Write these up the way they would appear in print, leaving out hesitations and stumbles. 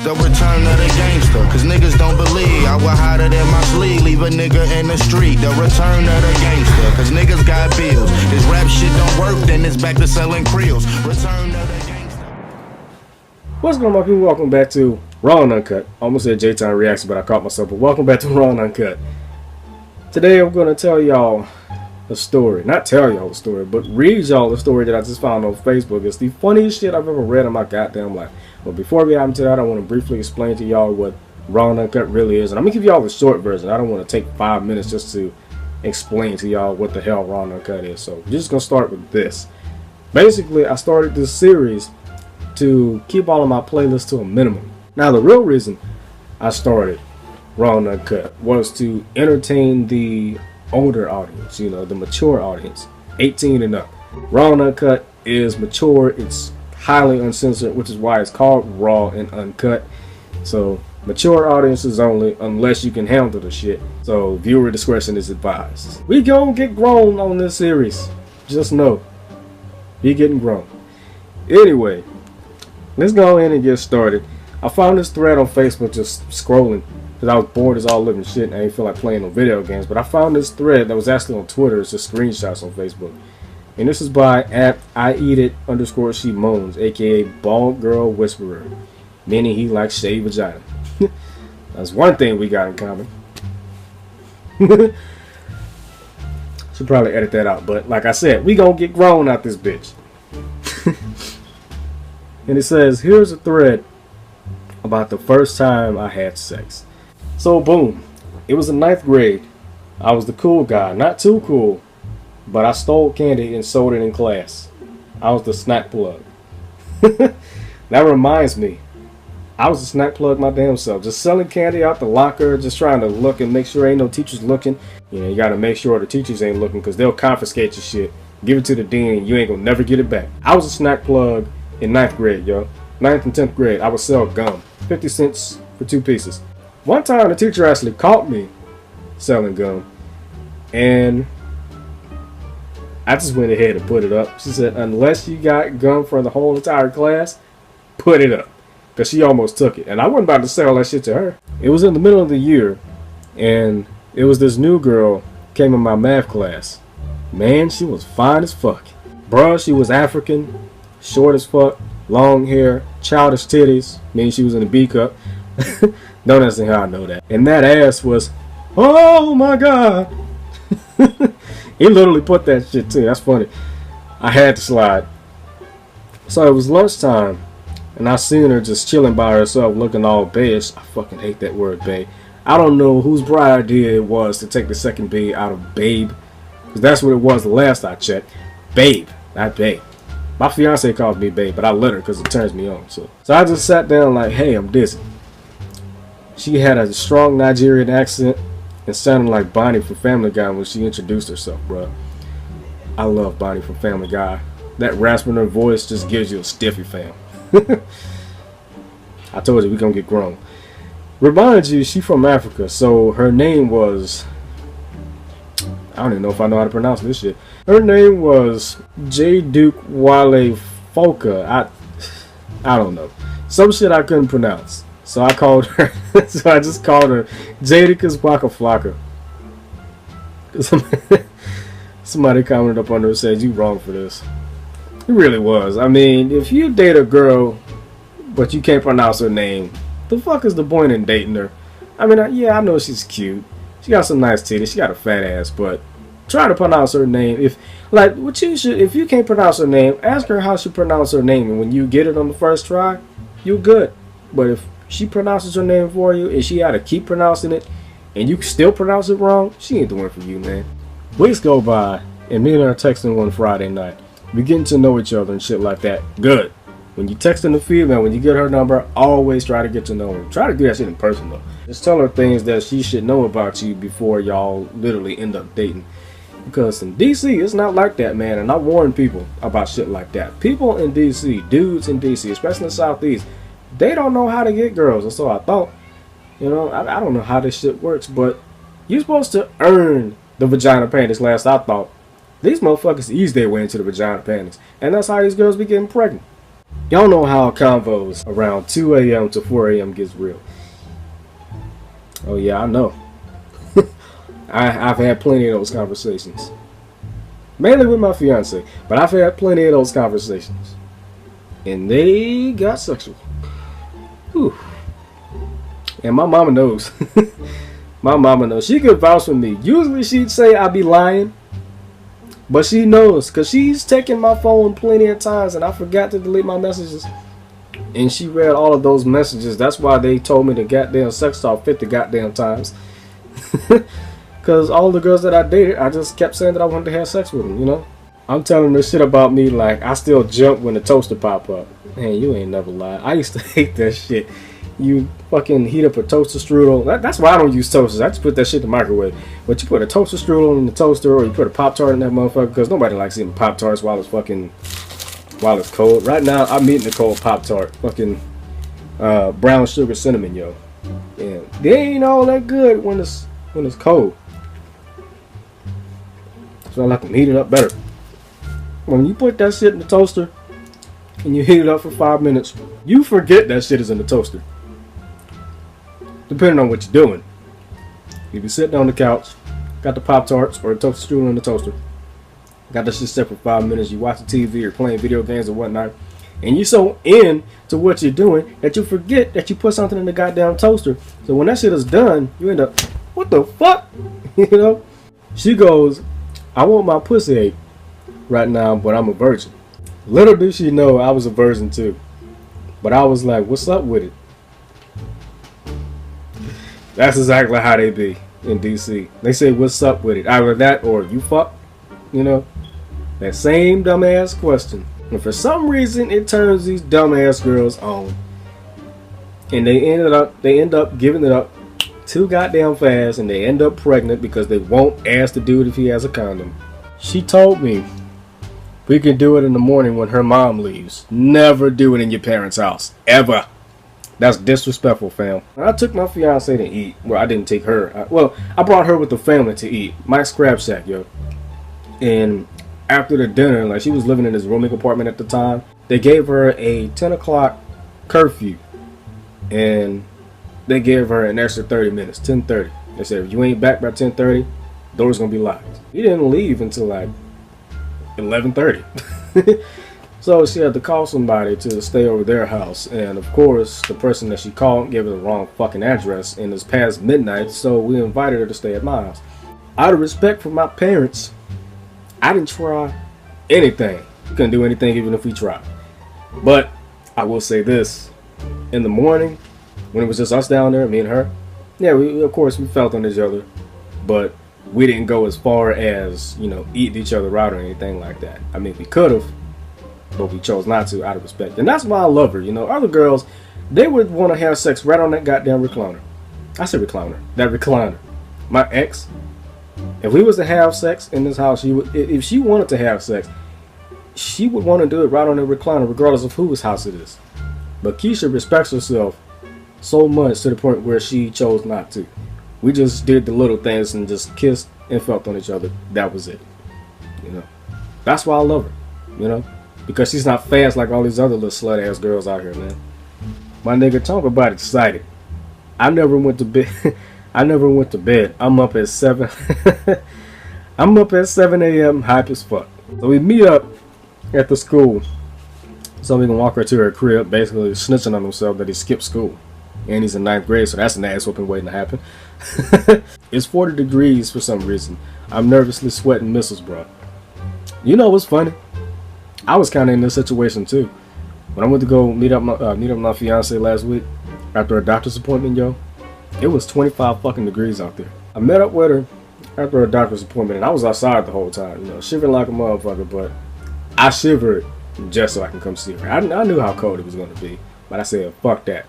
The return of the gangster, cause niggas don't believe I will hide it in my sleeve, leave a nigga in the street. The return of the gangster, cause niggas got bills. This rap shit don't work, then it's back to selling creels. Return of the gangster. What's going on, my people? Welcome back to Raw and Uncut. I almost said J-Time Reaction, but I caught myself. But welcome back to Raw and Uncut. Today I'm going to tell y'all a story. Not tell y'all a story, but read y'all a story that I just found on Facebook. It's the funniest shit I've ever read in my goddamn life. But before we get into that, I want to briefly explain to y'all what Raw and Uncut really is. And I'm going to give y'all the short version. I don't want to take 5 minutes just to explain to y'all what the hell Raw and Uncut is. So we're just going to start with this. Basically, I started this series to keep all of my playlists to a minimum. Now, the real reason I started Raw and Uncut was to entertain the older audience, you know, the mature audience, 18 and up. Raw and Uncut is mature, it's highly uncensored, which is why it's called Raw and Uncut. So mature audiences only, unless you can handle the shit. So viewer discretion is advised. We gonna get grown on this series, just know we getting grown. Anyway, let's go in and get started. I found this thread on Facebook just scrolling because I was bored as all living shit and I didn't feel like playing no video games. But I found this thread that was actually on Twitter. It's just screenshots on Facebook. And this is by @IEatIt_she_moans, aka Bald Girl Whisperer, meaning he likes shaved vagina. That's one thing we got in common. Should probably edit that out, but like I said, we gonna get grown out this bitch. And it says, here's a thread about the first time I had sex. So boom, it was in 9th grade. I was the cool guy, not too cool, but I stole candy and sold it in class. I was the snack plug. That reminds me, I was a snack plug my damn self. Just selling candy out the locker, just trying to look and make sure ain't no teachers looking. You know, you gotta make sure the teachers ain't looking because they'll confiscate your shit, give it to the dean, and you ain't gonna never get it back. I was a snack plug in 9th grade, yo. 9th and 10th grade, I would sell gum. 50 cents for 2 pieces. One time the teacher actually caught me selling gum, and I just went ahead and put it up. She said, unless you got gum for the whole entire class, put it up. Because she almost took it. And I wasn't about to sell that shit to her. It was in the middle of the year, and it was this new girl came in my math class. Man, she was fine as fuck. Bruh, she was African, short as fuck, long hair, childish titties, meaning she was in a B cup. Don't ask me how I know that. And that ass was, oh my god. He literally put that shit too. That's funny. I had to slide. So it was lunchtime, and I seen her just chilling by herself, looking all beige. I fucking hate that word, babe. I don't know whose bright idea it was to take the second B out of babe, because that's what it was the last I checked. Babe, not babe. My fiance calls me babe, but I let her because it turns me on. So I just sat down like, hey, I'm dizzy. She had a strong Nigerian accent and sounded like Bonnie from Family Guy when she introduced herself, bro. I love Bonnie from Family Guy. That rasp in her voice just gives you a stiffy, fam. I told you we gonna get grown. Remind you, she from Africa, so her name was, I don't even know if I know how to pronounce this shit. Her name was TheJayHonoviYT. I don't know. Some shit I couldn't pronounce. So I called her, so I just called her Jadakiss Waka Flocka. Somebody commented up on her and said, you wrong for this. It really was. I mean, if you date a girl, but you can't pronounce her name, the fuck is the point in dating her? I mean, yeah, I know she's cute. She got some nice titties. She got a fat ass, but try to pronounce her name. If you can't pronounce her name, ask her how she pronounces her name, and when you get it on the first try, you're good. But if she pronounces her name for you and she had to keep pronouncing it and you still pronounce it wrong, she ain't the one for you, man. Weeks go by and me and her are texting one Friday night. We getting to know each other and shit like that. Good. When you texting the female, when you get her number, always try to get to know her. Try to do that shit in person though. Just tell her things that she should know about you before y'all literally end up dating. Because in DC, it's not like that, man. And I warn people about shit like that. People in DC, dudes in DC, especially in the Southeast, they don't know how to get girls. And so I thought, you know, I don't know how this shit works, but you're supposed to earn the vagina panties. Last I thought, these motherfuckers ease their way into the vagina panties. And that's how these girls be getting pregnant. Y'all know how convos around 2 a.m. to 4 a.m. gets real. Oh yeah, I know. I've had plenty of those conversations. Mainly with my fiance, but I've had plenty of those conversations. And they got sexual. Whew. And my mama knows. My mama knows. She could vouch for me. Usually she'd say I be lying. But she knows, because she's taken my phone plenty of times and I forgot to delete my messages. And she read all of those messages. That's why they told me to goddamn sex talk 50 goddamn times. Because all the girls that I dated, I just kept saying that I wanted to have sex with them, you know? I'm telling her shit about me like I still jump when the toaster pop up. Man, you ain't never lied. I used to hate that shit. You fucking heat up a toaster strudel. That's why I don't use toasters. I just put that shit in the microwave. But you put a toaster strudel in the toaster, or you put a Pop-Tart in that motherfucker, because nobody likes eating Pop-Tarts while it's cold. Right now, I'm eating a cold Pop-Tart. Fucking brown sugar cinnamon, yo. And they ain't all that good when it's cold. So I like them heated up better. When you put that shit in the toaster and you heat it up for 5 minutes, you forget that shit is in the toaster. Depending on what you're doing. You be sitting on the couch, got the Pop-Tarts or the toaster strudel in the toaster, got that shit set for 5 minutes, you watching TV or playing video games or whatnot, and you're so into what you're doing that you forget that you put something in the goddamn toaster. So when that shit is done, you end up, what the fuck? You know? She goes, I want my pussy ate right now, but I'm a virgin. Little did she know I was a virgin too. But I was like, what's up with it? That's exactly how they be in DC. They say, what's up with it? Either that or you fuck. You know? That same dumbass question. And for some reason, it turns these dumbass girls on. And they end up giving it up too goddamn fast, and they end up pregnant because they won't ask the dude if he has a condom. She told me we can do it in the morning when her mom leaves. Never do it in your parents' house. Ever. That's disrespectful, fam. I took my fiance to eat. Well, I didn't take her. I brought her with the family to eat. Mike's Crab Shack, yo. And after the dinner, like, she was living in this rooming apartment at the time, they gave her a 10 o'clock curfew. And they gave her an extra 30 minutes, 10:30. They said, if you ain't back by 10:30, door's gonna be locked. He didn't leave until like 11:30. So she had to call somebody to stay over their house. And of course, the person that she called gave her the wrong fucking address, and it's past midnight, so we invited her to stay at my house. Out of respect for my parents, I didn't try anything. We couldn't do anything even if we tried. But I will say this, in the morning, when it was just us down there, me and her, yeah, of course we felt on each other, but we didn't go as far as, you know, eating each other out or anything like that. I mean, we could have, but we chose not to out of respect. And that's why I love her. You know, other girls, they would want to have sex right on that goddamn recliner. I said recliner. That recliner. My ex, if we was to have sex in this house, if she wanted to have sex, she would want to do it right on the recliner, regardless of whose house it is. But Keisha respects herself so much to the point where she chose not to. We just did the little things and just kissed and felt on each other. That was it. You know, that's why I love her. You know, because she's not fast like all these other little slut ass girls out here, man. My nigga, talk about excited. I never went to bed. I never went to bed. I'm up at 7. I'm up at 7 a.m. hype as fuck. So we meet up at the school so we can walk her to her crib, basically snitching on himself that he skipped school. And he's in 9th grade, so that's an ass whooping waiting to happen. It's 40 degrees for some reason. I'm nervously sweating missiles, bro. You know what's funny? I was kind of in this situation too. When I went to go meet up my fiance last week after a doctor's appointment, yo, it was 25 fucking degrees out there. I met up with her after a doctor's appointment, and I was outside the whole time, you know, shivering like a motherfucker. But I shivered just so I can come see her. I knew how cold it was gonna be, but I said, fuck that.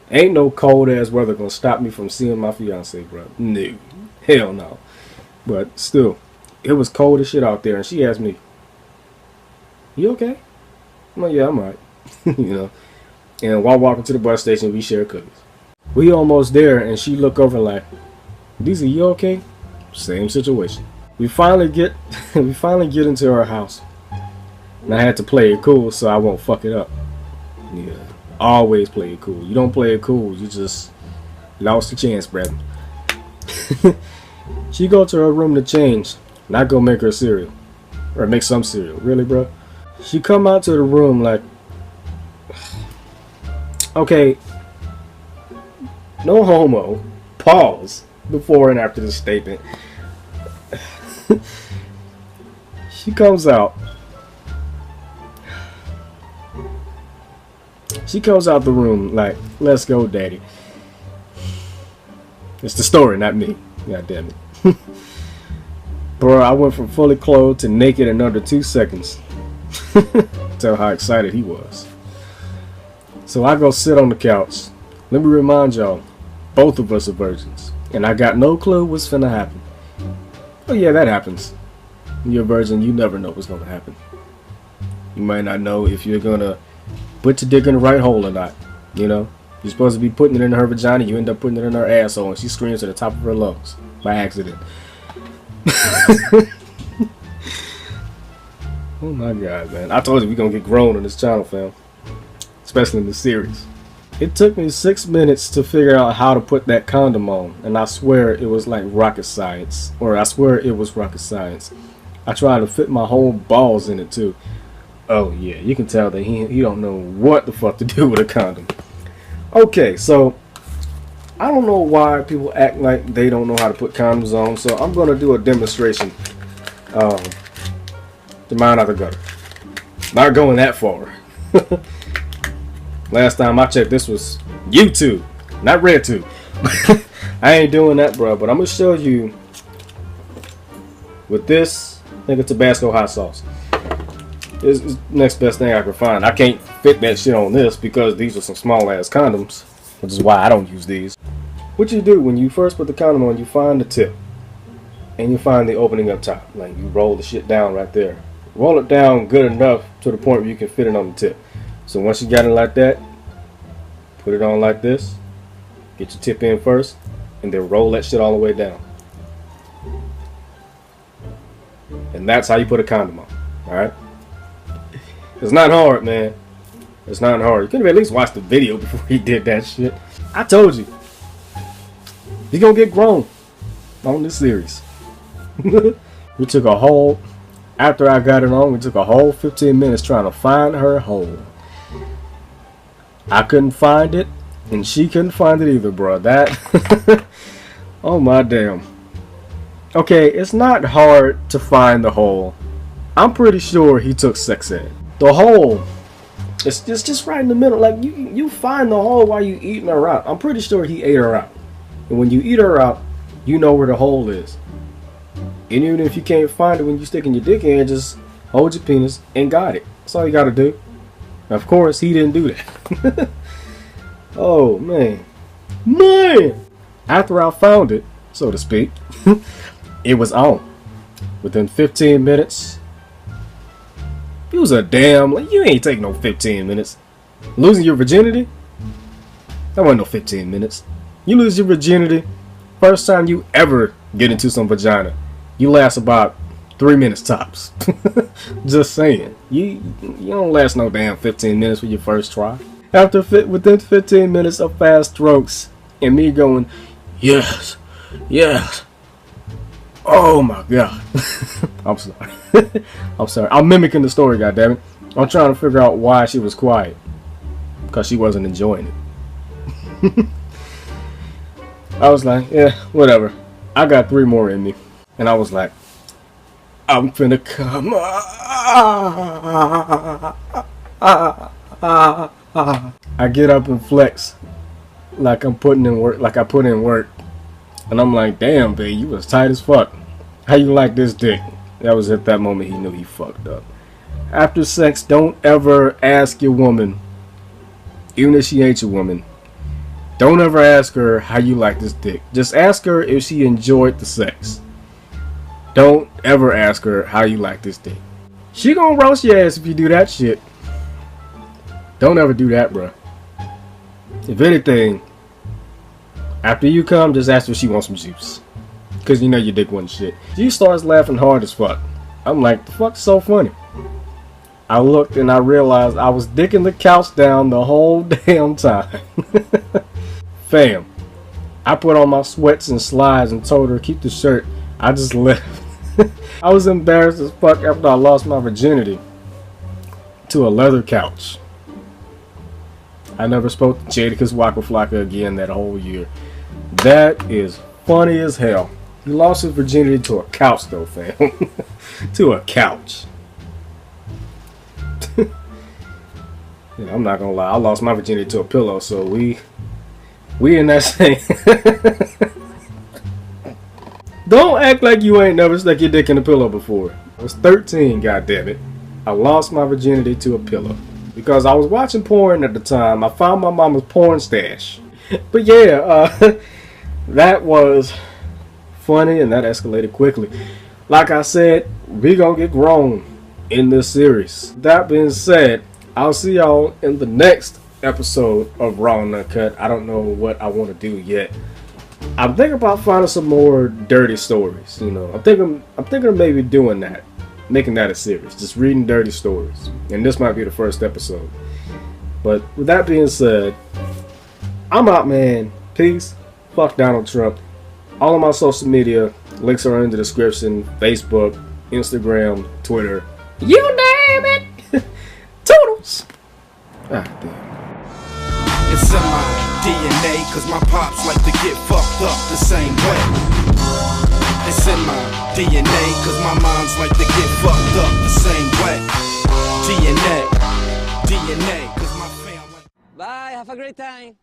Ain't no cold ass weather gonna stop me from seeing my fiance, bro. No, hell no. But still, it was cold as shit out there, and she asked me, "You okay?" I'm like, "Yeah, I'm alright." You know. And while walking to the bus station, we share cookies. We almost there, and she look over like, "Lisa, you okay?" Same situation. We finally get into our house, and I had to play it cool so I won't fuck it up. Yeah. Always play it cool. You don't play it cool, you just lost the chance, brother. She go to her room to change, not go make her cereal. Or make some cereal. Really, bro? She come out to the room like, okay, no homo. Pause before and after this statement. She comes out. She comes out the room like, let's go, daddy. It's the story, not me. God damn it. Bro, I went from fully clothed to naked in under 2 seconds. Tell how excited he was. So I go sit on the couch. Let me remind y'all, both of us are virgins. And I got no clue what's finna happen. Oh yeah, that happens. When you're a virgin, you never know what's gonna happen. You might not know if you're gonna put your dick in the right hole or not. You know? You're supposed to be putting it in her vagina, you end up putting it in her asshole, and she screams at the top of her lungs. By accident. Oh my god, man. I told you we're gonna get grown on this channel, fam. Especially in this series. It took me 6 minutes to figure out how to put that condom on, and I swear it was like rocket science. Or I swear it was rocket science. I tried to fit my whole balls in it too. Oh yeah, you can tell that he don't know what the fuck to do with a condom. Okay, so I don't know why people act like they don't know how to put condoms on, so I'm gonna do a demonstration. To mine out the gutter. Not going that far. Last time I checked, this was YouTube, not RedTube. I ain't doing that, bro. But I'm gonna show you with this nigga Tabasco hot sauce. This is the next best thing I can find. I can't fit that shit on this because these are some small ass condoms, which is why I don't use these. What you do when you first put the condom on, you find the tip and you find the opening up top. Like you roll the shit down right there. Roll it down good enough to the point where you can fit it on the tip. So once you got it like that, put it on like this, get your tip in first, and then roll that shit all the way down. And that's how you put a condom on. Alright? It's not hard, man. It's not hard. You could have at least watched the video before he did that shit. I told you. You're gonna get grown on this series. We took a whole, after I got it on, we took a whole 15 minutes trying to find her hole. I couldn't find it, and she couldn't find it either, bro. That, oh my damn. Okay, it's not hard to find the hole. I'm pretty sure he took sex ed. The hole, it's just right in the middle. Like you find the hole while you eating her out. I'm pretty sure he ate her out. And when you eat her out, you know where the hole is. And even if you can't find it when you sticking your dick in, just hold your penis and got it. That's all you gotta do. Of course, he didn't do that. Oh, man. Man! After I found it, so to speak, it was on. Within 15 minutes. It was a damn... Like, you ain't taking no 15 minutes. Losing your virginity? That wasn't no 15 minutes. You lose your virginity, first time you ever get into some vagina, you last about 3 minutes tops. Just saying. You don't last no damn 15 minutes with your first try. Within 15 minutes of fast strokes and me going, yes, yes. Oh my god. I'm sorry. I'm sorry. I'm mimicking the story, goddammit. I'm trying to figure out why she was quiet. Because she wasn't enjoying it. I was like, yeah, whatever. I got 3 more in me. And I was like, I'm finna come. I get up and flex like I'm putting in work, like I put in work. And I'm like, damn, babe, you was tight as fuck. How you like this dick? That was at that moment he knew he fucked up. After sex, don't ever ask your woman, even if she ain't your woman, don't ever ask her how you like this dick. Just ask her if she enjoyed the sex. Don't ever ask her how you like this dick. She gonna roast your ass if you do that shit. Don't ever do that, bruh. If anything, after you come, just ask her if she wants some juice. Cause you know your dick wasn't shit. She starts laughing hard as fuck. I'm like, the fuck's so funny? I looked and I realized I was dicking the couch down the whole damn time. Fam, I put on my sweats and slides and told her keep the shirt. I just left. I was embarrassed as fuck after I lost my virginity to a leather couch. I never spoke to Jadakiss Waka Flocka again that whole year. That is funny as hell. He lost his virginity to a couch though, fam. To a couch. Yeah, I'm not gonna lie, I lost my virginity to a pillow, so we in that same. Don't act like you ain't never stuck your dick in a pillow before. I was 13, goddammit. I lost my virginity to a pillow. Because I was watching porn at the time. I found my mama's porn stash. But yeah, that was funny and that escalated quickly. Like I said, we gonna get grown in this series. That being said, I'll see y'all in the next episode of Raw and Uncut. I don't know what I want to do yet. I'm thinking about finding some more dirty stories. You know, I'm thinking of maybe doing that, making that a series, just reading dirty stories. And this might be the first episode. But with that being said, I'm out, man. Peace. Fuck Donald Trump. All of my social media links are in the description: Facebook, Instagram, Twitter. You name it. Toodles. Ah, damn. It's in my DNA, cause my pops like to get fucked up the same way. It's in my DNA, cause my moms like to get fucked up the same way. DNA, cause my family. Bye, have a great time.